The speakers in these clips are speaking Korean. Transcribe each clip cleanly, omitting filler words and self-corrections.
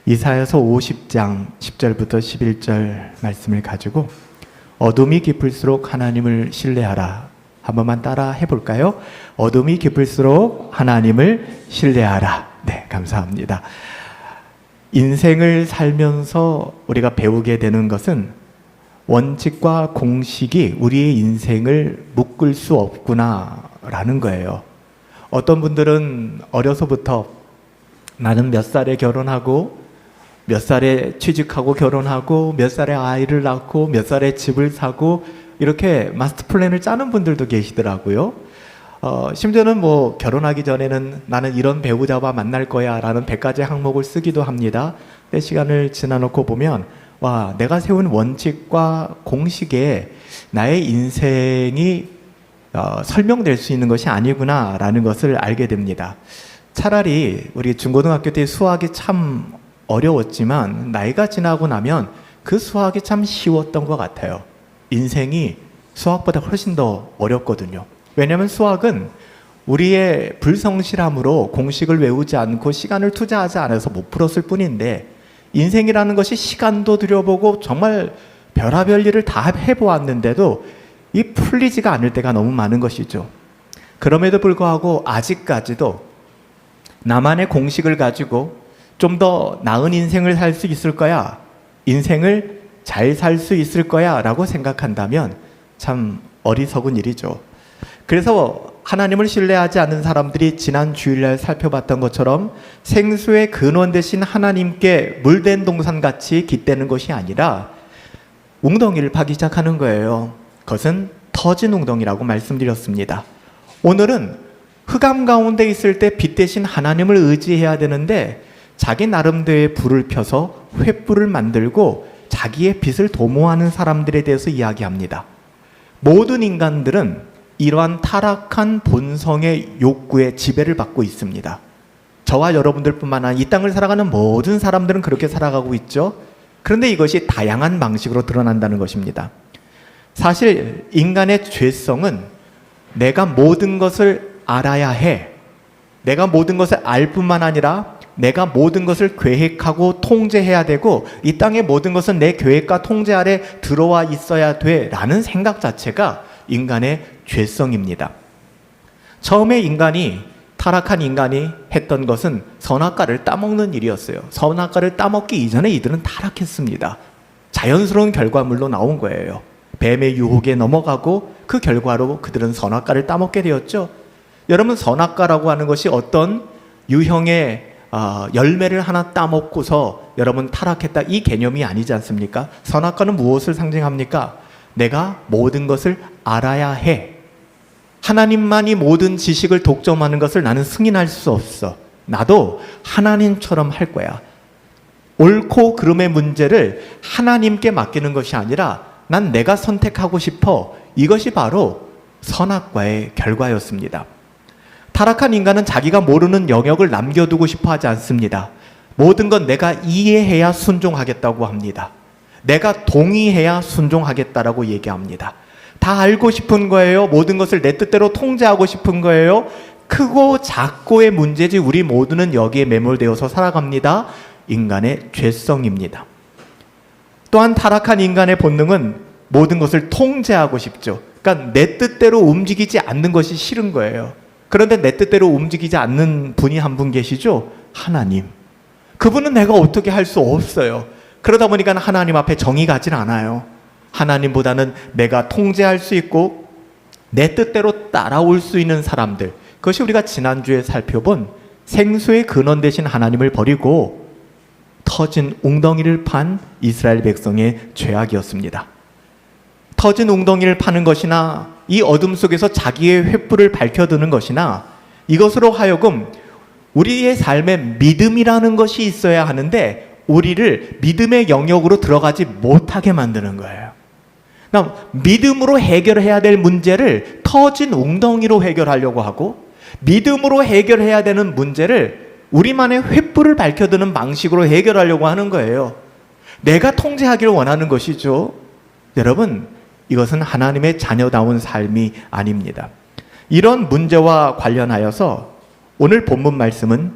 이사야서 50장 10절부터 11절 말씀을 가지고 어둠이 깊을수록 하나님을 신뢰하라. 한 번만 따라 해볼까요? 어둠이 깊을수록 하나님을 신뢰하라. 네, 감사합니다. 인생을 살면서 우리가 배우게 되는 것은 원칙과 공식이 우리의 인생을 묶을 수 없구나라는 거예요. 어떤 분들은 어려서부터 나는 몇 살에 결혼하고 몇 살에 취직하고 결혼하고 몇 살에 아이를 낳고 몇 살에 집을 사고 이렇게 마스터 플랜을 짜는 분들도 계시더라고요. 심지어는 뭐 결혼하기 전에는 나는 이런 배우자와 만날 거야 라는 100가지 항목을 쓰기도 합니다. 근데 시간을 지나놓고 보면 와, 내가 세운 원칙과 공식에 나의 인생이 설명될 수 있는 것이 아니구나 라는 것을 알게 됩니다. 차라리 우리 중고등학교 때 수학이 참 어려웠지만 나이가 지나고 나면 그 수학이 참 쉬웠던 것 같아요. 인생이 수학보다 훨씬 더 어렵거든요. 왜냐하면 수학은 우리의 불성실함으로 공식을 외우지 않고 시간을 투자하지 않아서 못 풀었을 뿐인데, 인생이라는 것이 시간도 들여보고 정말 별의별 일을 다 해보았는데도 이 풀리지가 않을 때가 너무 많은 것이죠. 그럼에도 불구하고 아직까지도 나만의 공식을 가지고 좀 더 나은 인생을 살 수 있을 거야, 인생을 잘 살 수 있을 거야 라고 생각한다면 참 어리석은 일이죠. 그래서 하나님을 신뢰하지 않는 사람들이 지난 주일날 살펴봤던 것처럼 생수의 근원 대신 하나님께 물된 동산같이 깃대는 것이 아니라 웅덩이를 파기 시작하는 거예요. 그것은 터진 웅덩이라고 말씀드렸습니다. 오늘은 흑암 가운데 있을 때 빛 대신 하나님을 의지해야 되는데 자기 나름대로의 불을 펴서 횃불을 만들고 자기의 빛을 도모하는 사람들에 대해서 이야기합니다. 모든 인간들은 이러한 타락한 본성의 욕구에 지배를 받고 있습니다. 저와 여러분들뿐만 아니라 이 땅을 살아가는 모든 사람들은 그렇게 살아가고 있죠. 그런데 이것이 다양한 방식으로 드러난다는 것입니다. 사실 인간의 죄성은 내가 모든 것을 알아야 해, 내가 모든 것을 알 뿐만 아니라 내가 모든 것을 계획하고 통제해야 되고 이 땅의 모든 것은 내 계획과 통제 아래 들어와 있어야 돼 라는 생각 자체가 인간의 죄성입니다. 처음에 타락한 인간이 했던 것은 선악과를 따먹는 일이었어요. 선악과를 따먹기 이전에 이들은 타락했습니다. 자연스러운 결과물로 나온 거예요. 뱀의 유혹에 넘어가고 그 결과로 그들은 선악과를 따먹게 되었죠. 여러분, 선악과라고 하는 것이 어떤 유형의 열매를 하나 따먹고서 여러분 타락했다, 이 개념이 아니지 않습니까? 선악과는 무엇을 상징합니까? 내가 모든 것을 알아야 해. 하나님만이 모든 지식을 독점하는 것을 나는 승인할 수 없어. 나도 하나님처럼 할 거야. 옳고 그름의 문제를 하나님께 맡기는 것이 아니라 난 내가 선택하고 싶어. 이것이 바로 선악과의 결과였습니다. 타락한 인간은 자기가 모르는 영역을 남겨두고 싶어 하지 않습니다. 모든 건 내가 이해해야 순종하겠다고 합니다. 내가 동의해야 순종하겠다라고 얘기합니다. 다 알고 싶은 거예요. 모든 것을 내 뜻대로 통제하고 싶은 거예요. 크고 작고의 문제지 우리 모두는 여기에 매몰되어서 살아갑니다. 인간의 죄성입니다. 또한 타락한 인간의 본능은 모든 것을 통제하고 싶죠. 그러니까 내 뜻대로 움직이지 않는 것이 싫은 거예요. 그런데 내 뜻대로 움직이지 않는 분이 한 분 계시죠? 하나님. 그분은 내가 어떻게 할 수 없어요. 그러다 보니까 하나님 앞에 정이 가진 않아요. 하나님보다는 내가 통제할 수 있고 내 뜻대로 따라올 수 있는 사람들, 그것이 우리가 지난주에 살펴본 생수의 근원 대신 하나님을 버리고 터진 웅덩이를 판 이스라엘 백성의 죄악이었습니다. 터진 웅덩이를 파는 것이나 이 어둠 속에서 자기의 횃불을 밝혀두는 것이나 이것으로 하여금 우리의 삶에 믿음이라는 것이 있어야 하는데 우리를 믿음의 영역으로 들어가지 못하게 만드는 거예요. 그러니까 믿음으로 해결해야 될 문제를 터진 웅덩이로 해결하려고 하고, 믿음으로 해결해야 되는 문제를 우리만의 횃불을 밝혀두는 방식으로 해결하려고 하는 거예요. 내가 통제하기를 원하는 것이죠. 여러분, 이것은 하나님의 자녀다운 삶이 아닙니다. 이런 문제와 관련하여서 오늘 본문 말씀은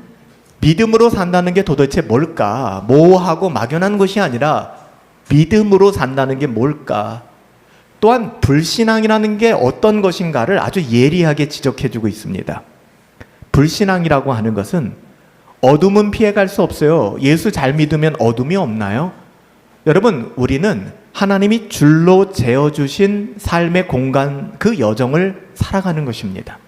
믿음으로 산다는 게 도대체 뭘까? 모호하고 막연한 것이 아니라 믿음으로 산다는 게 뭘까? 또한 불신앙이라는 게 어떤 것인가를 아주 예리하게 지적해주고 있습니다. 불신앙이라고 하는 것은 어둠은 피해갈 수 없어요. 예수 잘 믿으면 어둠이 없나요? 여러분, 우리는 하나님이 줄로 재어주신 삶의 공간, 그 여정을 살아가는 것입니다.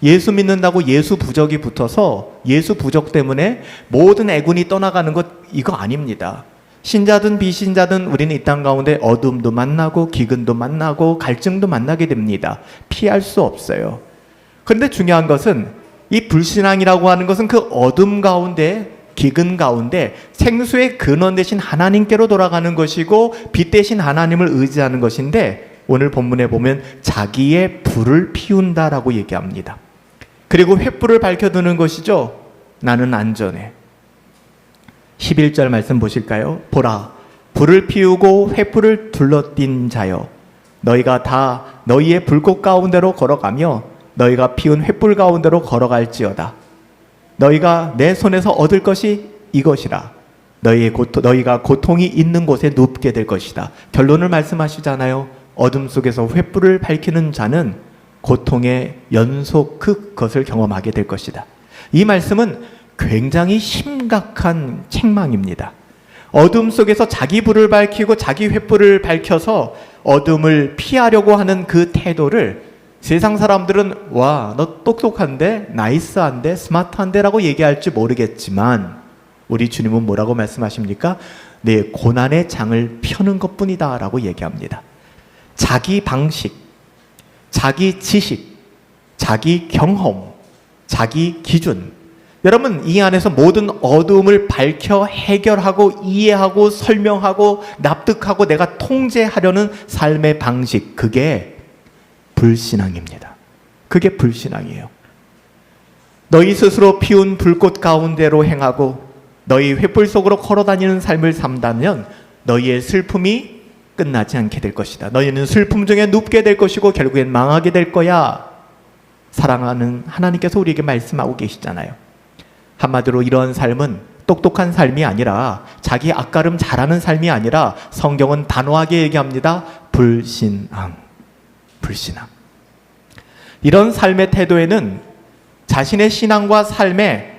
예수 믿는다고 예수 부적이 붙어서 예수 부적 때문에 모든 애군이 떠나가는 것, 이거 아닙니다. 신자든 비신자든 우리는 이 땅 가운데 어둠도 만나고 기근도 만나고 갈증도 만나게 됩니다. 피할 수 없어요. 그런데 중요한 것은 이 불신앙이라고 하는 것은 그 어둠 가운데, 기근 가운데 생수의 근원 되신 하나님께로 돌아가는 것이고 빛 대신 하나님을 의지하는 것인데, 오늘 본문에 보면 자기의 불을 피운다라고 얘기합니다. 그리고 횃불을 밝혀두는 것이죠. 나는 안전해. 11절 말씀 보실까요? 보라, 불을 피우고 횃불을 둘러띈 자여, 너희가 다 너희의 불꽃 가운데로 걸어가며 너희가 피운 횃불 가운데로 걸어갈지어다. 너희가 내 손에서 얻을 것이 이것이라. 너희가 고통이 있는 곳에 눕게 될 것이다. 결론을 말씀하시잖아요. 어둠 속에서 횃불을 밝히는 자는 고통의 연속 그것을 경험하게 될 것이다. 이 말씀은 굉장히 심각한 책망입니다. 어둠 속에서 자기 불을 밝히고 자기 횃불을 밝혀서 어둠을 피하려고 하는 그 태도를 세상 사람들은 와, 너 똑똑한데, 나이스한데, 스마트한데 라고 얘기할지 모르겠지만 우리 주님은 뭐라고 말씀하십니까? 내 고난의 장을 펴는 것뿐이다 라고 얘기합니다. 자기 방식, 자기 지식, 자기 경험, 자기 기준, 여러분, 이 안에서 모든 어두움을 밝혀 해결하고 이해하고 설명하고 납득하고 내가 통제하려는 삶의 방식, 그게 불신앙입니다. 그게 불신앙이에요. 너희 스스로 피운 불꽃 가운데로 행하고 너희 횃불 속으로 걸어다니는 삶을 산다면 너희의 슬픔이 끝나지 않게 될 것이다. 너희는 슬픔 중에 눕게 될 것이고 결국엔 망하게 될 거야. 사랑하는 하나님께서 우리에게 말씀하고 계시잖아요. 한마디로 이런 삶은 똑똑한 삶이 아니라, 자기 앞가름 잘하는 삶이 아니라 성경은 단호하게 얘기합니다. 불신앙. 불신앙. 이런 삶의 태도에는 자신의 신앙과 삶에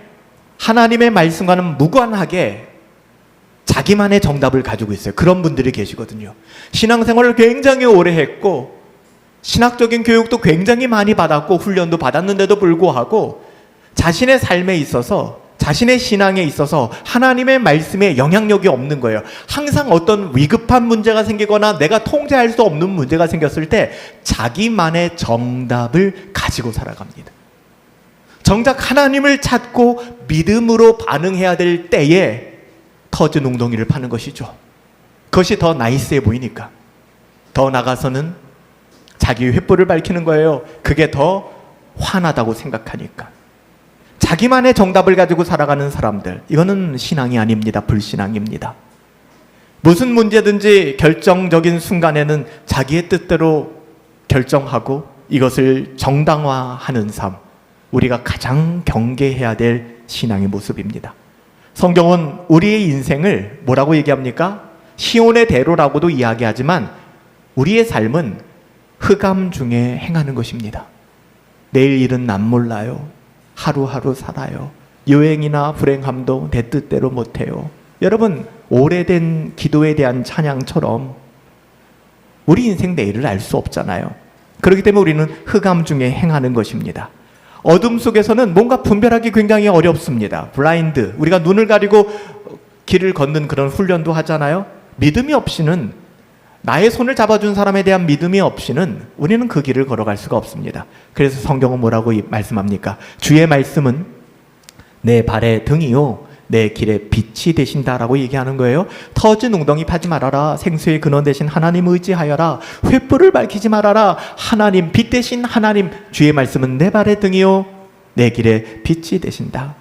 하나님의 말씀과는 무관하게 자기만의 정답을 가지고 있어요. 그런 분들이 계시거든요. 신앙생활을 굉장히 오래 했고 신학적인 교육도 굉장히 많이 받았고 훈련도 받았는데도 불구하고 자신의 삶에 있어서, 자신의 신앙에 있어서 하나님의 말씀에 영향력이 없는 거예요. 항상 어떤 위급한 문제가 생기거나 내가 통제할 수 없는 문제가 생겼을 때 자기만의 정답을 가지고 살아갑니다. 정작 하나님을 찾고 믿음으로 반응해야 될 때에 터진 웅덩이를 파는 것이죠. 그것이 더 나이스해 보이니까. 더 나가서는 자기 횃불을 밝히는 거예요. 그게 더 환하다고 생각하니까. 자기만의 정답을 가지고 살아가는 사람들, 이거는 신앙이 아닙니다. 불신앙입니다. 무슨 문제든지 결정적인 순간에는 자기의 뜻대로 결정하고 이것을 정당화하는 삶, 우리가 가장 경계해야 될 신앙의 모습입니다. 성경은 우리의 인생을 뭐라고 얘기합니까? 시온의 대로라고도 이야기하지만 우리의 삶은 흑암 중에 행하는 것입니다. 내일 일은 난 몰라요. 하루하루 살아요. 여행이나 불행함도 내 뜻대로 못해요. 여러분, 오래된 기도에 대한 찬양처럼 우리 인생 내일을 알 수 없잖아요. 그렇기 때문에 우리는 흑암 중에 행하는 것입니다. 어둠 속에서는 뭔가 분별하기 굉장히 어렵습니다. 블라인드, 우리가 눈을 가리고 길을 걷는 그런 훈련도 하잖아요. 믿음이 없이는, 나의 손을 잡아준 사람에 대한 믿음이 없이는 우리는 그 길을 걸어갈 수가 없습니다. 그래서 성경은 뭐라고 말씀합니까? 주의 말씀은 내 발의 등이요 내 길에 빛이 되신다라고 얘기하는 거예요. 터진 웅덩이 파지 말아라. 생수의 근원 되신 하나님 의지하여라. 횃불을 밝히지 말아라. 하나님, 빛 되신 하나님, 주의 말씀은 내 발의 등이요 내 길에 빛이 되신다.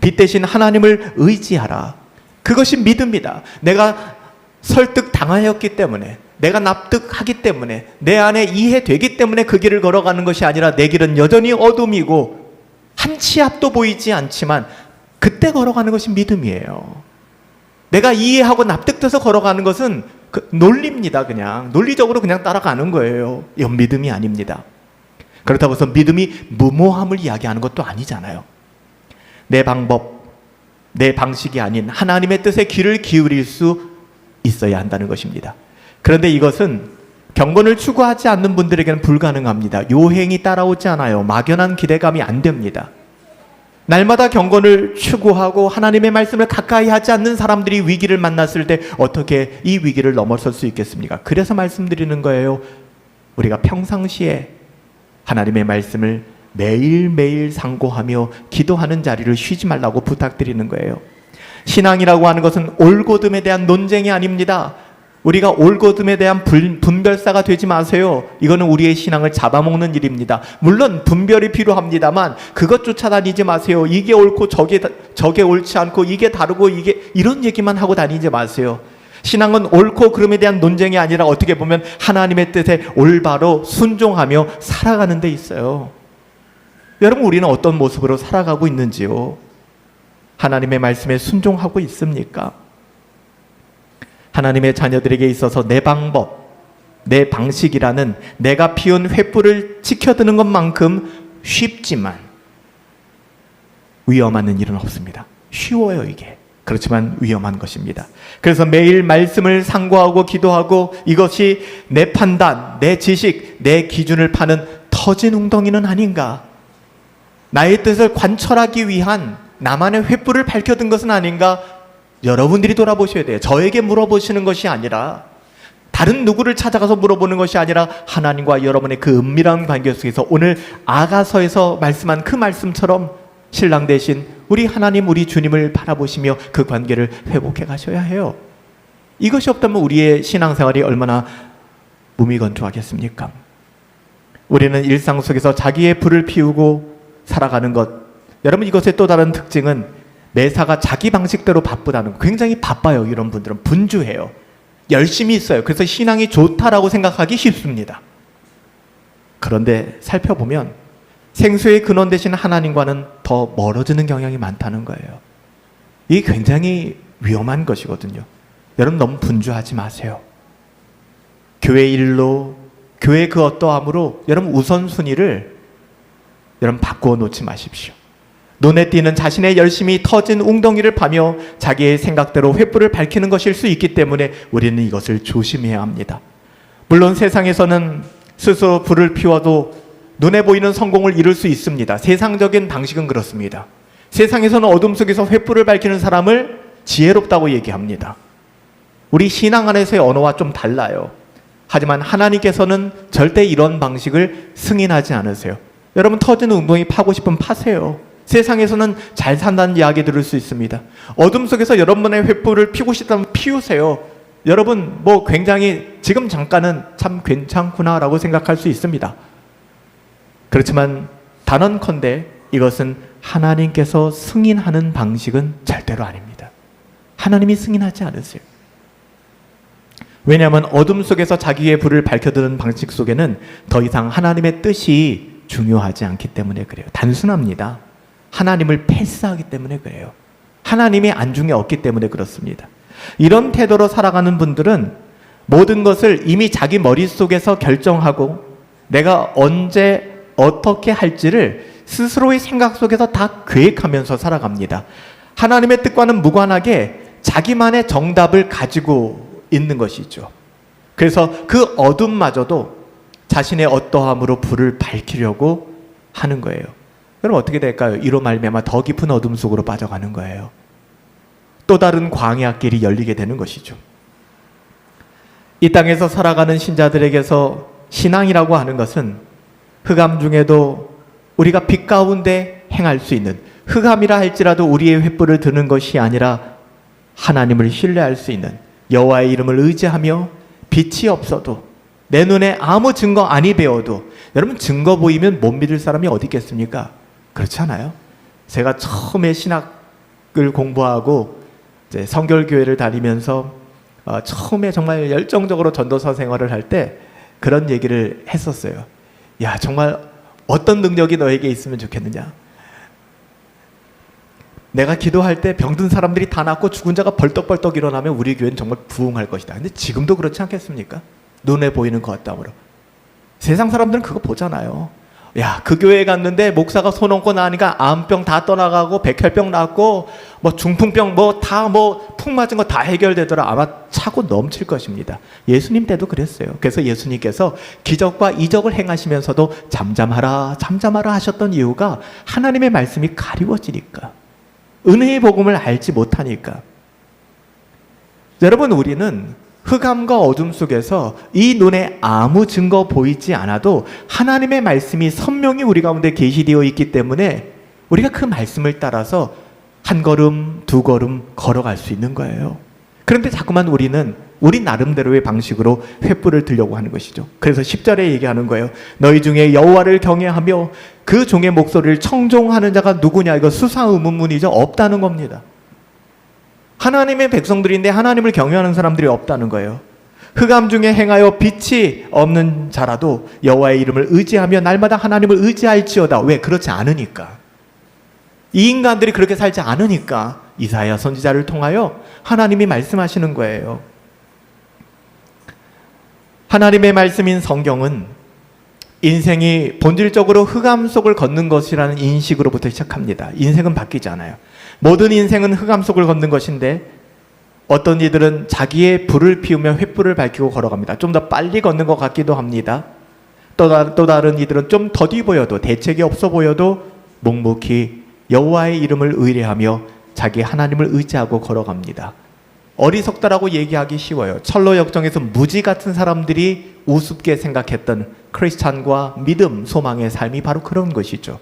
빛 되신 하나님을 의지하라. 그것이 믿음이다. 내가 설득당하였기 때문에, 내가 납득하기 때문에, 내 안에 이해되기 때문에 그 길을 걸어가는 것이 아니라 내 길은 여전히 어둠이고 한 치 앞도 보이지 않지만 그때 걸어가는 것이 믿음이에요. 내가 이해하고 납득돼서 걸어가는 것은 논리입니다. 그냥 논리적으로 그냥 따라가는 거예요. 이건 믿음이 아닙니다. 그렇다고 해서 믿음이 무모함을 이야기하는 것도 아니잖아요. 내 방법, 내 방식이 아닌 하나님의 뜻에 귀를 기울일 수 있어야 한다는 것입니다. 그런데 이것은 경건을 추구하지 않는 분들에게는 불가능합니다. 요행이 따라오지 않아요. 막연한 기대감이 안 됩니다. 날마다 경건을 추구하고 하나님의 말씀을 가까이 하지 않는 사람들이 위기를 만났을 때 어떻게 이 위기를 넘어설 수 있겠습니까? 그래서 말씀드리는 거예요. 우리가 평상시에 하나님의 말씀을 매일매일 상고하며 기도하는 자리를 쉬지 말라고 부탁드리는 거예요. 신앙이라고 하는 것은 옳고듬에 대한 논쟁이 아닙니다. 우리가 옳고듬에 대한 분별사가 되지 마세요. 이거는 우리의 신앙을 잡아먹는 일입니다. 물론 분별이 필요합니다만 그것 쫓아다니지 마세요. 이게 옳고 저게 옳지 않고 이게 다르고 이런 얘기만 하고 다니지 마세요. 신앙은 옳고 그름에 대한 논쟁이 아니라 어떻게 보면 하나님의 뜻에 올바로 순종하며 살아가는 데 있어요. 여러분, 우리는 어떤 모습으로 살아가고 있는지요? 하나님의 말씀에 순종하고 있습니까? 하나님의 자녀들에게 있어서 내 방법, 내 방식이라는 내가 피운 횃불을 지켜드는 것만큼 쉽지만 위험한 일은 없습니다. 쉬워요, 이게. 그렇지만 위험한 것입니다. 그래서 매일 말씀을 상고하고 기도하고 이것이 내 판단, 내 지식, 내 기준을 파는 터진 웅덩이는 아닌가? 나의 뜻을 관철하기 위한 나만의 횃불을 밝혀둔 것은 아닌가? 여러분들이 돌아보셔야 돼요. 저에게 물어보시는 것이 아니라, 다른 누구를 찾아가서 물어보는 것이 아니라 하나님과 여러분의 그 은밀한 관계 속에서 오늘 아가서에서 말씀한 그 말씀처럼 신랑 대신 우리 하나님, 우리 주님을 바라보시며 그 관계를 회복해 가셔야 해요. 이것이 없다면 우리의 신앙생활이 얼마나 무미건조하겠습니까? 우리는 일상 속에서 자기의 불을 피우고 살아가는 것, 여러분, 이것의 또 다른 특징은 매사가 자기 방식대로 바쁘다는 거. 굉장히 바빠요. 이런 분들은 분주해요. 열심히 있어요. 그래서 신앙이 좋다라고 생각하기 쉽습니다. 그런데 살펴보면 생수의 근원 되신 하나님과는 더 멀어지는 경향이 많다는 거예요. 이게 굉장히 위험한 것이거든요. 여러분, 너무 분주하지 마세요. 교회 일로, 교회 그 어떠함으로 여러분 우선순위를 여러분 바꾸어 놓지 마십시오. 눈에 띄는 자신의 열심이 터진 웅덩이를 파며 자기의 생각대로 횃불을 밝히는 것일 수 있기 때문에 우리는 이것을 조심해야 합니다. 물론 세상에서는 스스로 불을 피워도 눈에 보이는 성공을 이룰 수 있습니다. 세상적인 방식은 그렇습니다. 세상에서는 어둠 속에서 횃불을 밝히는 사람을 지혜롭다고 얘기합니다. 우리 신앙 안에서의 언어와 좀 달라요. 하지만 하나님께서는 절대 이런 방식을 승인하지 않으세요. 여러분, 터진 웅덩이 파고 싶으면 파세요. 세상에서는 잘 산다는 이야기 들을 수 있습니다. 어둠 속에서 여러분의 횃불을 피우고 싶다면 피우세요. 여러분, 굉장히 지금 잠깐은 참 괜찮구나라고 생각할 수 있습니다. 그렇지만 단언컨대 이것은 하나님께서 승인하는 방식은 절대로 아닙니다. 하나님이 승인하지 않으세요. 왜냐하면 어둠 속에서 자기의 불을 밝혀드는 방식 속에는 더 이상 하나님의 뜻이 중요하지 않기 때문에 그래요. 단순합니다. 하나님을 패스하기 때문에 그래요. 하나님의 안중에 없기 때문에 그렇습니다. 이런 태도로 살아가는 분들은 모든 것을 이미 자기 머릿속에서 결정하고 내가 언제 어떻게 할지를 스스로의 생각 속에서 다 계획하면서 살아갑니다. 하나님의 뜻과는 무관하게 자기만의 정답을 가지고 있는 것이죠. 그래서 그 어둠마저도 자신의 어떠함으로 불을 밝히려고 하는 거예요. 그럼 어떻게 될까요? 이로 말미암아 더 깊은 어둠 속으로 빠져가는 거예요. 또 다른 광야길이 열리게 되는 것이죠. 이 땅에서 살아가는 신자들에게서 신앙이라고 하는 것은 흑암 중에도 우리가 빛 가운데 행할 수 있는, 흑암이라 할지라도 우리의 횃불을 드는 것이 아니라 하나님을 신뢰할 수 있는, 여호와의 이름을 의지하며 빛이 없어도 내 눈에 아무 증거 아니 배워도, 여러분, 증거 보이면 못 믿을 사람이 어디 있겠습니까? 그렇지 않아요? 제가 처음에 신학을 공부하고 이제 성결교회를 다니면서 처음에 정말 열정적으로 전도사 생활을 할 때 그런 얘기를 했었어요. 야, 정말 어떤 능력이 너에게 있으면 좋겠느냐? 내가 기도할 때 병든 사람들이 다 낫고 죽은 자가 벌떡벌떡 일어나면 우리 교회는 정말 부흥할 것이다. 근데 지금도 그렇지 않겠습니까? 눈에 보이는 것담으로. 세상 사람들은 그거 보잖아요. 야, 그 교회에 갔는데 목사가 손 얹고 나니까 암병 다 떠나가고 백혈병 낫고 뭐 중풍병 푹 맞은 거 다 해결되더라. 아마 차고 넘칠 것입니다. 예수님 때도 그랬어요. 그래서 예수님께서 기적과 이적을 행하시면서도 잠잠하라 하셨던 이유가 하나님의 말씀이 가리워지니까, 은혜의 복음을 알지 못하니까. 여러분, 우리는 흑암과 어둠 속에서 이 눈에 아무 증거 보이지 않아도 하나님의 말씀이 선명히 우리 가운데 계시되어 있기 때문에 우리가 그 말씀을 따라서 한 걸음, 두 걸음 걸어갈 수 있는 거예요. 그런데 자꾸만 우리는 우리 나름대로의 방식으로 횃불을 들려고 하는 것이죠. 그래서 10절에 얘기하는 거예요. 너희 중에 여호와를 경외하며 그 종의 목소리를 청종하는 자가 누구냐? 이거 수사의문문이죠. 없다는 겁니다. 하나님의 백성들인데 하나님을 경외하는 사람들이 없다는 거예요. 흑암 중에 행하여 빛이 없는 자라도 여호와의 이름을 의지하며 날마다 하나님을 의지할지어다. 왜? 그렇지 않으니까. 이 인간들이 그렇게 살지 않으니까 이사야 선지자를 통하여 하나님이 말씀하시는 거예요. 하나님의 말씀인 성경은 인생이 본질적으로 흑암 속을 걷는 것이라는 인식으로부터 시작합니다. 인생은 바뀌지 않아요. 모든 인생은 흑암 속을 걷는 것인데 어떤 이들은 자기의 불을 피우며 횃불을 밝히고 걸어갑니다. 좀 더 빨리 걷는 것 같기도 합니다. 또 다른 이들은 좀 더디 보여도, 대책이 없어 보여도 묵묵히 여호와의 이름을 의뢰하며 자기 하나님을 의지하고 걸어갑니다. 어리석다라고 얘기하기 쉬워요. 철로 역정에서 무지 같은 사람들이 우습게 생각했던 크리스찬과 믿음, 소망의 삶이 바로 그런 것이죠.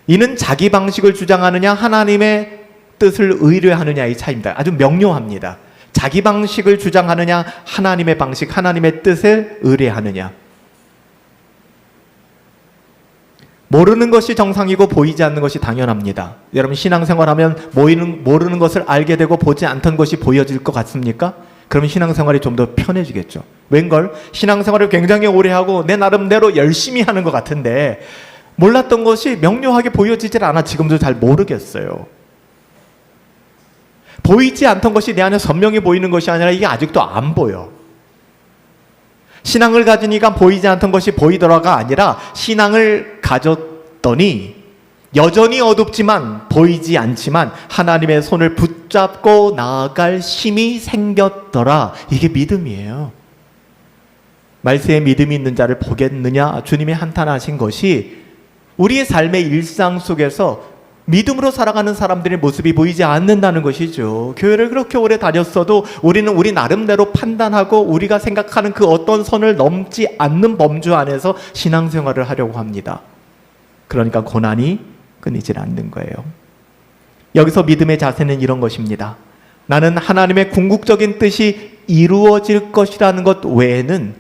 이는 자기 방식을 주장하느냐 하나님의 뜻을 의뢰하느냐의 차이입니다. 아주 명료합니다. 자기 방식을 주장하느냐 하나님의 방식, 하나님의 뜻을 의뢰하느냐. 모르는 것이 정상이고 보이지 않는 것이 당연합니다. 여러분, 신앙생활하면 모르는 것을 알게 되고 보지 않던 것이 보여질 것 같습니까? 그러면 신앙생활이 좀 더 편해지겠죠. 웬걸? 신앙생활을 굉장히 오래 하고 내 나름대로 열심히 하는 것 같은데 몰랐던 것이 명료하게 보여지질 않아. 지금도 잘 모르겠어요. 보이지 않던 것이 내 안에 선명히 보이는 것이 아니라 이게 아직도 안 보여. 신앙을 가지니까 보이지 않던 것이 보이더라가 아니라 신앙을 가졌더니 여전히 어둡지만 보이지 않지만 하나님의 손을 붙잡고 나아갈 힘이 생겼더라. 이게 믿음이에요. 말세에 믿음이 있는 자를 보겠느냐? 주님이 한탄하신 것이 우리의 삶의 일상 속에서 믿음으로 살아가는 사람들의 모습이 보이지 않는다는 것이죠. 교회를 그렇게 오래 다녔어도 우리는 우리 나름대로 판단하고 우리가 생각하는 그 어떤 선을 넘지 않는 범주 안에서 신앙생활을 하려고 합니다. 그러니까 고난이 끊이질 않는 거예요. 여기서 믿음의 자세는 이런 것입니다. 나는 하나님의 궁극적인 뜻이 이루어질 것이라는 것 외에는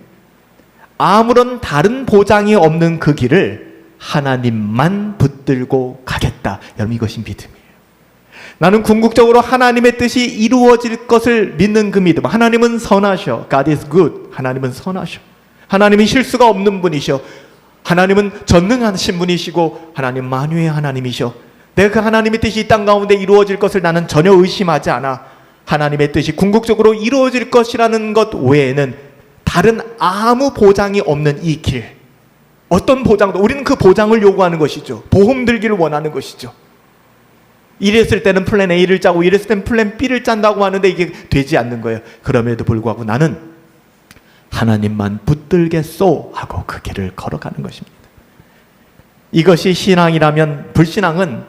아무런 다른 보장이 없는 그 길을 하나님만 붙들고 가겠다. 여러분, 이것이 믿음이에요. 나는 궁극적으로 하나님의 뜻이 이루어질 것을 믿는 그 믿음. 하나님은 선하셔. God is good. 하나님은 선하셔. 하나님이 실수가 없는 분이셔. 하나님은 전능하신 분이시고 하나님 만유의 하나님이셔. 내가 그 하나님의 뜻이 이 땅 가운데 이루어질 것을 나는 전혀 의심하지 않아. 하나님의 뜻이 궁극적으로 이루어질 것이라는 것 외에는 다른 아무 보장이 없는 이 길. 어떤 보장도, 우리는 그 보장을 요구하는 것이죠. 보험 들기를 원하는 것이죠. 이랬을 때는 플랜 A를 짜고 이랬을 때는 플랜 B를 짠다고 하는데 이게 되지 않는 거예요. 그럼에도 불구하고 나는 하나님만 붙들겠소 하고 그 길을 걸어가는 것입니다. 이것이 신앙이라면 불신앙은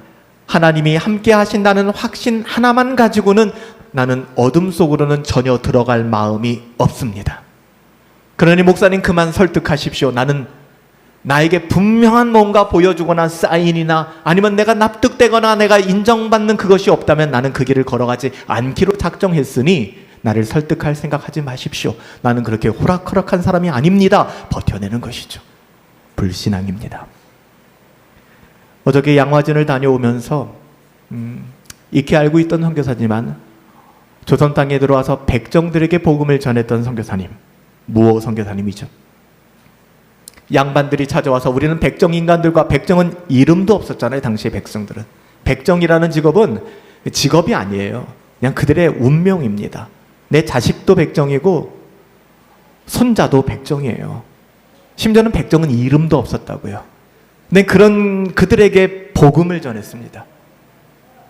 하나님이 함께 하신다는 확신 하나만 가지고는 나는 어둠 속으로는 전혀 들어갈 마음이 없습니다. 그러니 목사님 그만 설득하십시오. 나는 나에게 분명한 뭔가 보여주거나 사인이나 아니면 내가 납득되거나 내가 인정받는 그것이 없다면 나는 그 길을 걸어가지 않기로 작정했으니 나를 설득할 생각하지 마십시오. 나는 그렇게 호락호락한 사람이 아닙니다. 버텨내는 것이죠. 불신앙입니다. 어저께 양화진을 다녀오면서 익히 알고 있던 선교사지만 조선 땅에 들어와서 백정들에게 복음을 전했던 선교사님, 무호 선교사님이죠. 양반들이 찾아와서, 우리는 백정 인간들과, 백정은 이름도 없었잖아요. 당시의 백성들은 백정이라는 직업은 직업이 아니에요. 그냥 그들의 운명입니다. 내 자식도 백정이고 손자도 백정이에요. 심지어는 백정은 이름도 없었다고요. 근데 그런 그들에게 복음을 전했습니다.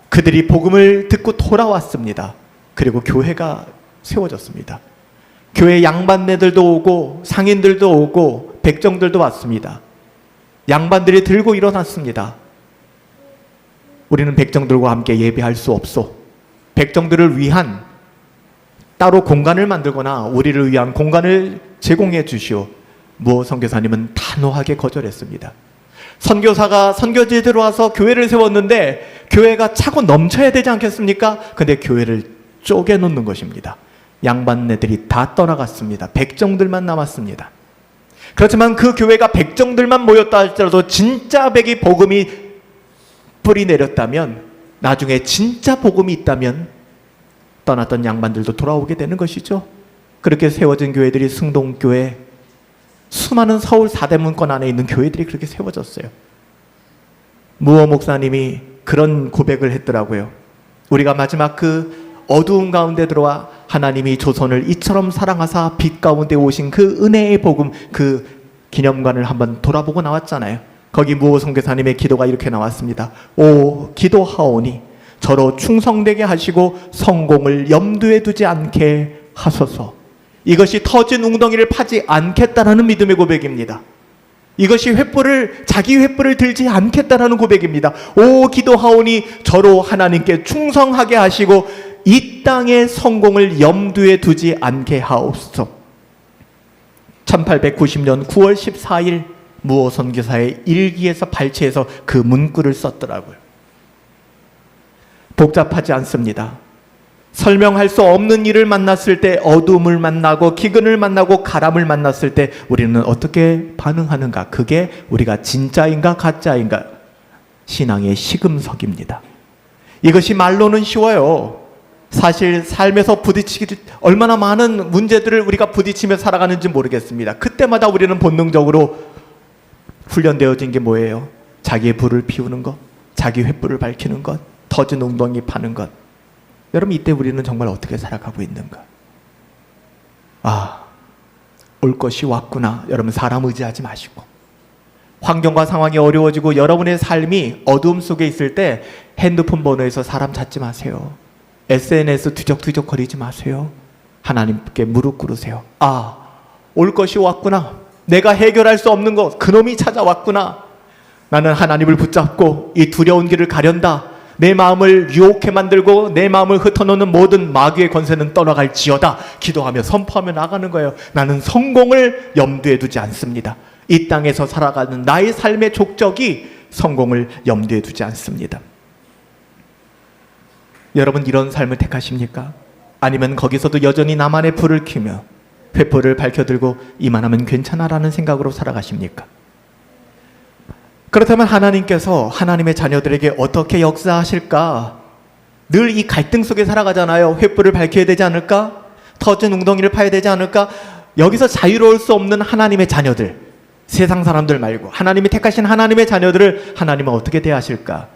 그들이 복음을 듣고 돌아왔습니다. 그리고 교회가 세워졌습니다. 교회 양반네들도 오고 상인들도 오고 백정들도 왔습니다. 양반들이 들고 일어났습니다. 우리는 백정들과 함께 예배할 수 없소. 백정들을 위한 따로 공간을 만들거나 우리를 위한 공간을 제공해 주시오. 무호 선교사님은 단호하게 거절했습니다. 선교사가 선교지에 들어와서 교회를 세웠는데 교회가 차고 넘쳐야 되지 않겠습니까? 근데 교회를 쪼개놓는 것입니다. 양반네들이 다 떠나갔습니다. 백정들만 남았습니다. 그렇지만 그 교회가 백정들만 모였다 할지라도 진짜 백이 복음이 뿌리 내렸다면, 나중에 진짜 복음이 있다면 떠났던 양반들도 돌아오게 되는 것이죠. 그렇게 세워진 교회들이 승동교회, 수많은 서울 사대문권 안에 있는 교회들이 그렇게 세워졌어요. 무호 목사님이 그런 고백을 했더라고요. 우리가 마지막 그 어두운 가운데 들어와 하나님이 조선을 이처럼 사랑하사 빛 가운데 오신 그 은혜의 복음, 그 기념관을 한번 돌아보고 나왔잖아요. 거기 무호 선교사님의 기도가 이렇게 나왔습니다. 오, 기도하오니 저로 충성되게 하시고 성공을 염두에 두지 않게 하소서. 이것이 터진 웅덩이를 파지 않겠다라는 믿음의 고백입니다. 이것이 자기 횃불을 들지 않겠다라는 고백입니다. 오, 기도하오니 저로 하나님께 충성하게 하시고 이 땅의 성공을 염두에 두지 않게 하옵소서. 1890년 9월 14일 무호 선교사의 일기에서 발췌해서 그 문구를 썼더라고요. 복잡하지 않습니다. 설명할 수 없는 일을 만났을 때, 어둠을 만나고 기근을 만나고 가람을 만났을 때 우리는 어떻게 반응하는가? 그게 우리가 진짜인가 가짜인가? 신앙의 시금석입니다. 이것이 말로는 쉬워요. 사실 삶에서 얼마나 많은 문제들을 우리가 부딪히며 살아가는지 모르겠습니다. 그때마다 우리는 본능적으로 훈련되어진 게 뭐예요? 자기의 불을 피우는 것, 자기 횃불을 밝히는 것, 터진 웅덩이 파는 것. 여러분, 이때 우리는 정말 어떻게 살아가고 있는가? 올 것이 왔구나. 여러분, 사람 의지하지 마시고, 환경과 상황이 어려워지고 여러분의 삶이 어두움 속에 있을 때 핸드폰 번호에서 사람 찾지 마세요. SNS 뒤적뒤적 거리지 마세요. 하나님께 무릎 꿇으세요. 올 것이 왔구나. 내가 해결할 수 없는 것, 그놈이 찾아왔구나. 나는 하나님을 붙잡고 이 두려운 길을 가련다. 내 마음을 유혹해 만들고 내 마음을 흩어놓는 모든 마귀의 권세는 떠나갈지어다. 기도하며 선포하며 나가는 거예요. 나는 성공을 염두에 두지 않습니다. 이 땅에서 살아가는 나의 삶의 족적이 성공을 염두에 두지 않습니다. 여러분, 이런 삶을 택하십니까? 아니면 거기서도 여전히 나만의 불을 켜며 횃불을 밝혀들고 이만하면 괜찮아라는 생각으로 살아가십니까? 그렇다면 하나님께서 하나님의 자녀들에게 어떻게 역사하실까? 늘 이 갈등 속에 살아가잖아요. 횃불을 밝혀야 되지 않을까? 터진 웅덩이를 파야 되지 않을까? 여기서 자유로울 수 없는 하나님의 자녀들, 세상 사람들 말고 하나님이 택하신 하나님의 자녀들을 하나님은 어떻게 대하실까?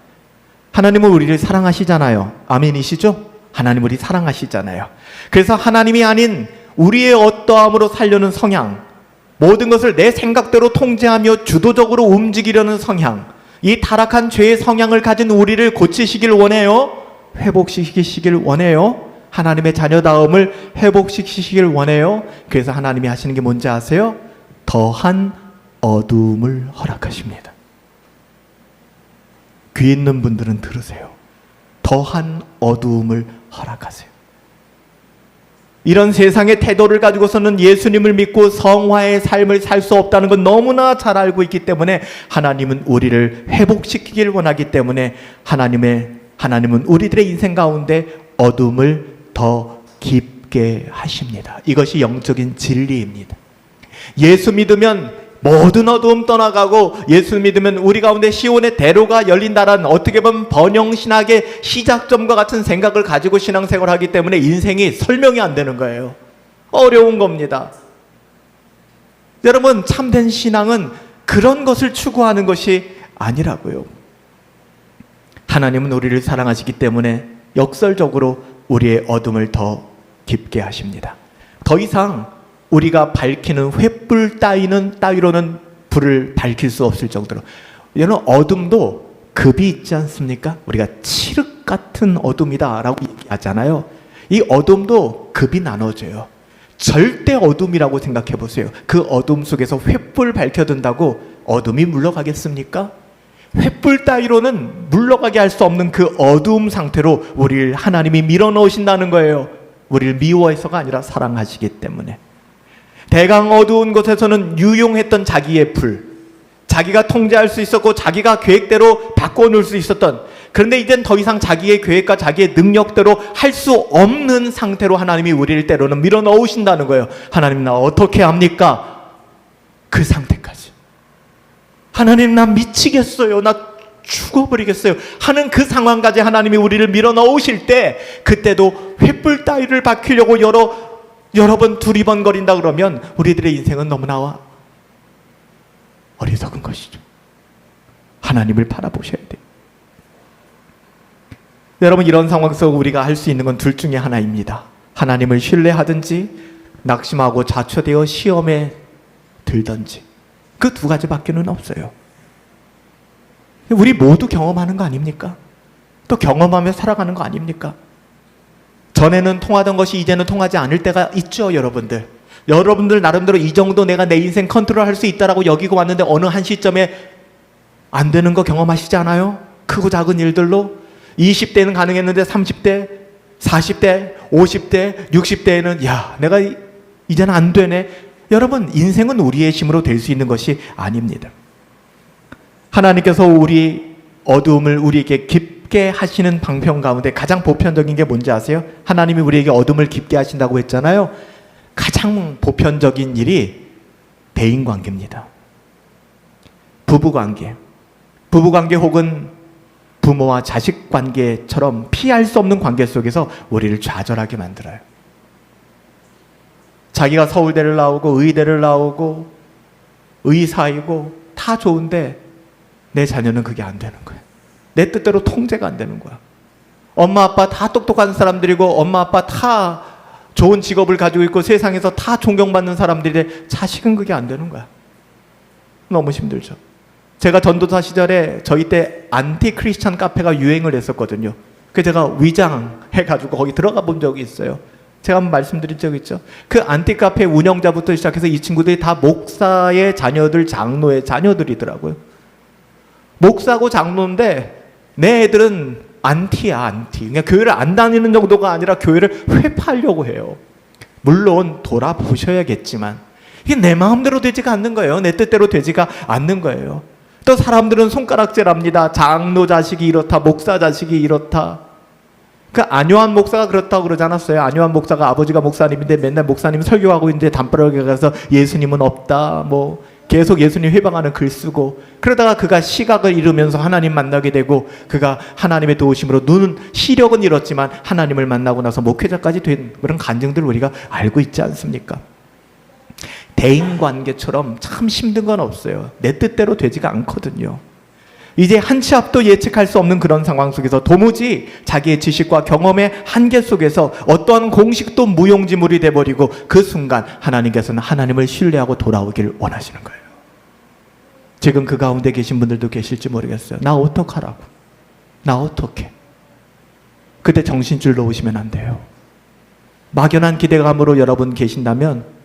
하나님은 우리를 사랑하시잖아요. 아멘이시죠? 하나님 우리 사랑하시잖아요. 그래서 하나님이 아닌 우리의 어떠함으로 살려는 성향, 모든 것을 내 생각대로 통제하며 주도적으로 움직이려는 성향, 이 타락한 죄의 성향을 가진 우리를 고치시길 원해요? 회복시키시길 원해요? 하나님의 자녀다움을 회복시키시길 원해요? 그래서 하나님이 하시는 게 뭔지 아세요? 더한 어두움을 허락하십니다. 귀 있는 분들은 들으세요. 더한 어두움을 허락하세요. 이런 세상의 태도를 가지고서는 예수님을 믿고 성화의 삶을 살 수 없다는 건 너무나 잘 알고 있기 때문에 하나님은 우리를 회복시키길 원하기 때문에 하나님은 우리들의 인생 가운데 어둠을 더 깊게 하십니다. 이것이 영적인 진리입니다. 예수 믿으면 모든 어두움 떠나가고, 예수 믿으면 우리 가운데 시온의 대로가 열린다라는, 어떻게 보면 번영신학의 시작점과 같은 생각을 가지고 신앙생활을 하기 때문에 인생이 설명이 안 되는 거예요. 어려운 겁니다. 여러분, 참된 신앙은 그런 것을 추구하는 것이 아니라고요. 하나님은 우리를 사랑하시기 때문에 역설적으로 우리의 어둠을 더 깊게 하십니다. 더 이상 우리가 밝히는 횃불 따위로는 불을 밝힐 수 없을 정도로. 이런 어둠도 급이 있지 않습니까? 우리가 칠흑 같은 어둠이다 라고 얘기하잖아요. 이 어둠도 급이 나눠져요. 절대 어둠이라고 생각해 보세요. 그 어둠 속에서 횃불 밝혀둔다고 어둠이 물러가겠습니까? 횃불 따위로는 물러가게 할 수 없는 그 어두움 상태로 우리를 하나님이 밀어넣으신다는 거예요. 우리를 미워해서가 아니라 사랑하시기 때문에. 대강 어두운 곳에서는 유용했던 자기의 불, 자기가 통제할 수 있었고 자기가 계획대로 바꿔놓을 수 있었던, 그런데 이젠 더 이상 자기의 계획과 자기의 능력대로 할 수 없는 상태로 하나님이 우리를 때로는 밀어넣으신다는 거예요. 하나님, 나 어떻게 합니까? 그 상태까지. 하나님, 나 미치겠어요. 나 죽어버리겠어요. 하는 그 상황까지 하나님이 우리를 밀어넣으실 때, 그때도 횃불 따위를 밝히려고 여러 번 두리번거린다 그러면 우리들의 인생은 너무나 어리석은 것이죠. 하나님을 바라보셔야 돼요. 여러분, 이런 상황 속 우리가 할 수 있는 건 둘 중에 하나입니다. 하나님을 신뢰하든지 낙심하고 자초되어 시험에 들든지. 그 두 가지밖에는 없어요. 우리 모두 경험하는 거 아닙니까? 또 경험하며 살아가는 거 아닙니까? 전에는 통하던 것이 이제는 통하지 않을 때가 있죠, 여러분들. 여러분들 나름대로 이 정도 내가 내 인생 컨트롤할 수 있다라고 여기고 왔는데 어느 한 시점에 안 되는 거 경험하시지 않아요? 크고 작은 일들로. 20대는 가능했는데 30대, 40대, 50대, 60대에는 내가 이제는 안 되네. 여러분, 인생은 우리의 힘으로 될 수 있는 것이 아닙니다. 하나님께서 우리 어두움을 우리에게 깊게 하시는 방편 가운데 가장 보편적인 게 뭔지 아세요? 하나님이 우리에게 어둠을 깊게 하신다고 했잖아요. 가장 보편적인 일이 대인관계입니다. 부부관계 혹은 부모와 자식 관계처럼 피할 수 없는 관계 속에서 우리를 좌절하게 만들어요. 자기가 서울대를 나오고 의대를 나오고 의사이고 다 좋은데 내 자녀는 그게 안 되는 거야. 내 뜻대로 통제가 안 되는 거야. 엄마 아빠 다 똑똑한 사람들이고 엄마 아빠 다 좋은 직업을 가지고 있고 세상에서 다 존경받는 사람들인데 자식은 그게 안 되는 거야. 너무 힘들죠. 제가 전도사 시절에 저희 때 안티 크리스찬 카페가 유행을 했었거든요. 그래서 제가 위장해가지고 거기 들어가 본 적이 있어요. 제가 한번 말씀드린 적 있죠. 그 안티 카페 운영자부터 시작해서 이 친구들이 다 목사의 자녀들, 장로의 자녀들이더라고요. 목사고 장로인데 내 애들은 안티야, 안티. 그냥 교회를 안 다니는 정도가 아니라 교회를 회파하려고 해요. 물론 돌아보셔야겠지만 이게 내 마음대로 되지가 않는 거예요. 내 뜻대로 되지가 않는 거예요. 또 사람들은 손가락질합니다. 장로 자식이 이렇다, 목사 자식이 이렇다. 그 안요한 목사가 그렇다고 그러지 않았어요? 안요한 목사가 아버지가 목사님인데 맨날 목사님 설교하고 있는데 담벼락에 가서 예수님은 없다, 뭐 계속 예수님 회방하는 글 쓰고, 그러다가 그가 시각을 잃으면서 하나님 만나게 되고 그가 하나님의 도우심으로 눈은 시력은 잃었지만 하나님을 만나고 나서 목회자까지 된 그런 간증들을 우리가 알고 있지 않습니까? 대인관계처럼 참 힘든 건 없어요. 내 뜻대로 되지가 않거든요. 이제 한 치 앞도 예측할 수 없는 그런 상황 속에서 도무지 자기의 지식과 경험의 한계 속에서 어떠한 공식도 무용지물이 돼버리고 그 순간 하나님께서는 하나님을 신뢰하고 돌아오기를 원하시는 거예요. 지금 그 가운데 계신 분들도 계실지 모르겠어요. 나 어떡하라고? 나 어떡해? 그때 정신줄 놓으시면 안 돼요. 막연한 기대감으로 여러분 계신다면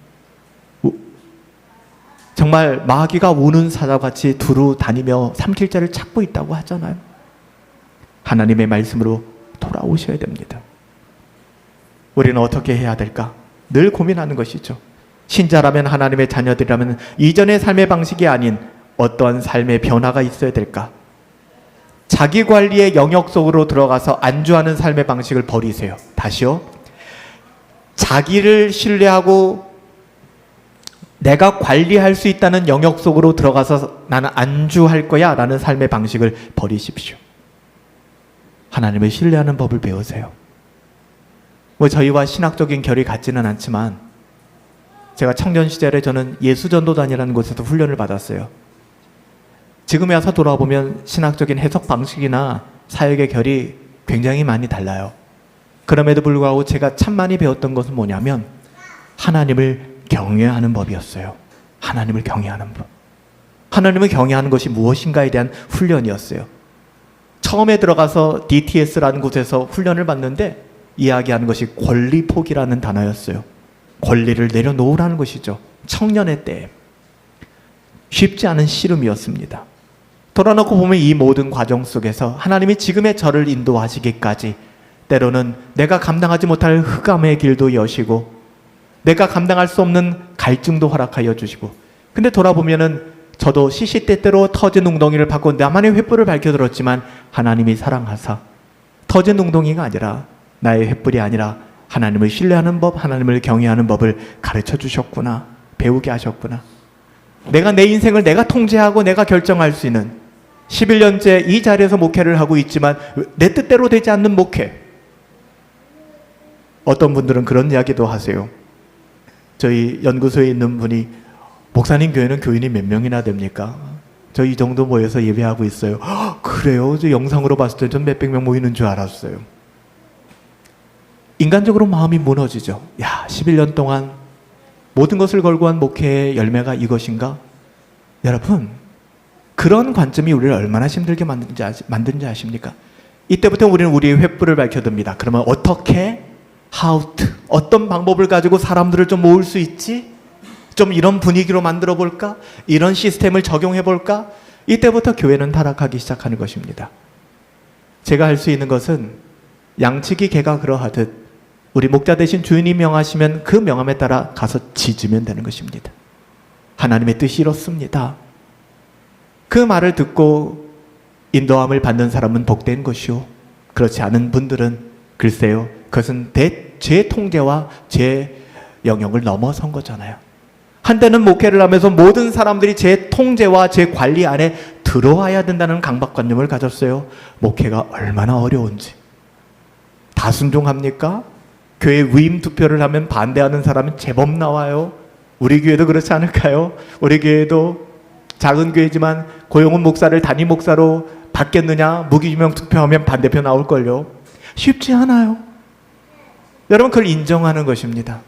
정말 마귀가 우는 사자같이 두루 다니며 삼킬 자를 찾고 있다고 하잖아요. 하나님의 말씀으로 돌아오셔야 됩니다. 우리는 어떻게 해야 될까? 늘 고민하는 것이죠. 신자라면, 하나님의 자녀들이라면 이전의 삶의 방식이 아닌 어떠한 삶의 변화가 있어야 될까? 자기 관리의 영역 속으로 들어가서 안주하는 삶의 방식을 버리세요. 다시요. 자기를 신뢰하고 내가 관리할 수 있다는 영역 속으로 들어가서 나는 안주할 거야 라는 삶의 방식을 버리십시오. 하나님을 신뢰하는 법을 배우세요. 뭐 저희와 신학적인 결이 같지는 않지만 제가 청년 시절에 저는 예수전도단이라는 곳에서 훈련을 받았어요. 지금에 와서 돌아보면 신학적인 해석 방식이나 사역의 결이 굉장히 많이 달라요. 그럼에도 불구하고 제가 참 많이 배웠던 것은 뭐냐면 하나님을 경외하는 법이었어요. 하나님을 경외하는 법. 하나님을 경외하는 것이 무엇인가에 대한 훈련이었어요. 처음에 들어가서 DTS라는 곳에서 훈련을 받는데 이야기하는 것이 권리 포기라는 단어였어요. 권리를 내려놓으라는 것이죠. 청년의 때. 쉽지 않은 씨름이었습니다. 돌아놓고 보면 이 모든 과정 속에서 하나님이 지금의 저를 인도하시기까지 때로는 내가 감당하지 못할 흑암의 길도 여시고 내가 감당할 수 없는 갈증도 허락하여 주시고, 근데 돌아보면은 저도 시시때때로 터진 웅덩이를 받고 나만의 횃불을 밝혀들었지만 하나님이 사랑하사 터진 웅덩이가 아니라 나의 횃불이 아니라 하나님을 신뢰하는 법, 하나님을 경외하는 법을 가르쳐 주셨구나, 배우게 하셨구나. 내가 내 인생을 내가 통제하고 내가 결정할 수 있는 11년째 이 자리에서 목회를 하고 있지만 내 뜻대로 되지 않는 목회. 어떤 분들은 그런 이야기도 하세요. 저희 연구소에 있는 분이 목사님 교회는 교인이 몇 명이나 됩니까? 저 이 정도 모여서 예배하고 있어요. 그래요? 저 영상으로 봤을 때 전 몇백 명 모이는 줄 알았어요. 인간적으로 마음이 무너지죠. 야, 11년 동안 모든 것을 걸고 한 목회의 열매가 이것인가? 여러분, 그런 관점이 우리를 얼마나 힘들게 만든지 아십니까? 이때부터 우리는 우리의 횃불을 밝혀듭니다. 그러면 어떻게? How to? 어떤 방법을 가지고 사람들을 좀 모을 수 있지? 좀 이런 분위기로 만들어 볼까? 이런 시스템을 적용해 볼까? 이때부터 교회는 타락하기 시작하는 것입니다. 제가 할 수 있는 것은 양치기 개가 그러하듯 우리 목자 대신 주인이 명하시면 그 명함에 따라 가서 짖으면 되는 것입니다. 하나님의 뜻이 이렇습니다. 그 말을 듣고 인도함을 받는 사람은 복된 것이요, 그렇지 않은 분들은 글쎄요, 그것은 제 통제와 제 영역을 넘어선 거잖아요. 한때는 목회를 하면서 모든 사람들이 제 통제와 제 관리 안에 들어와야 된다는 강박관념을 가졌어요. 목회가 얼마나 어려운지. 다 순종합니까? 교회 위임 투표를 하면 반대하는 사람은 제법 나와요. 우리 교회도 그렇지 않을까요? 우리 교회도 작은 교회지만 고용훈 목사를 담임 목사로 받겠느냐, 무기유명 투표하면 반대표 나올걸요. 쉽지 않아요. 여러분, 그걸 인정하는 것입니다.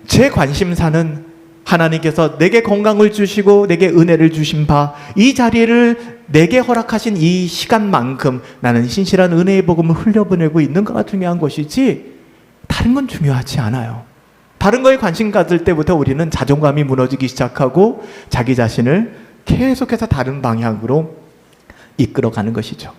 제 관심사는 하나님께서 내게 건강을 주시고 내게 은혜를 주신 바, 이 자리를 내게 허락하신 이 시간만큼 나는 신실한 은혜의 복음을 흘려보내고 있는가가 중요한 것이지 다른 건 중요하지 않아요. 다른 거에 관심 가질 때부터 우리는 자존감이 무너지기 시작하고 자기 자신을 계속해서 다른 방향으로 이끌어가는 것이죠.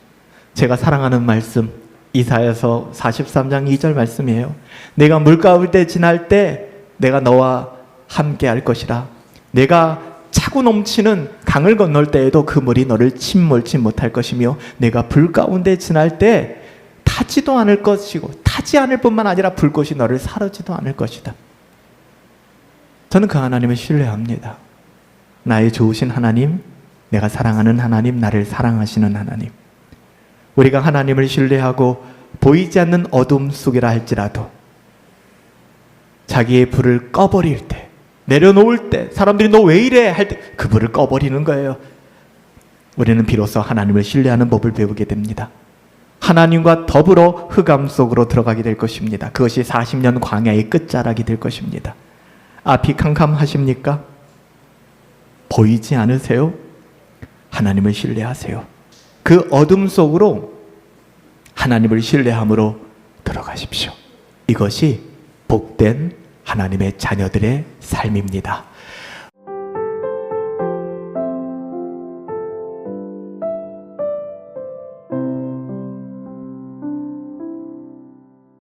제가 사랑하는 말씀, 이사야서 43장 2절 말씀이에요. 내가 물 가운데 지날 때 내가 너와 함께 할 것이라. 내가 차고 넘치는 강을 건널 때에도 그 물이 너를 침몰치 못할 것이며 내가 불 가운데 지날 때 타지도 않을 것이고 타지 않을 뿐만 아니라 불꽃이 너를 사르지도 않을 것이다. 저는 그 하나님을 신뢰합니다. 나의 좋으신 하나님, 내가 사랑하는 하나님, 나를 사랑하시는 하나님. 우리가 하나님을 신뢰하고 보이지 않는 어둠 속이라 할지라도 자기의 불을 꺼버릴 때, 내려놓을 때, 사람들이 너 왜 이래? 할 때 그 불을 꺼버리는 거예요. 우리는 비로소 하나님을 신뢰하는 법을 배우게 됩니다. 하나님과 더불어 흑암 속으로 들어가게 될 것입니다. 그것이 40년 광야의 끝자락이 될 것입니다. 앞이 캄캄하십니까? 보이지 않으세요? 하나님을 신뢰하세요. 그 어둠 속으로 하나님을 신뢰함으로 들어가십시오. 이것이 복된 하나님의 자녀들의 삶입니다.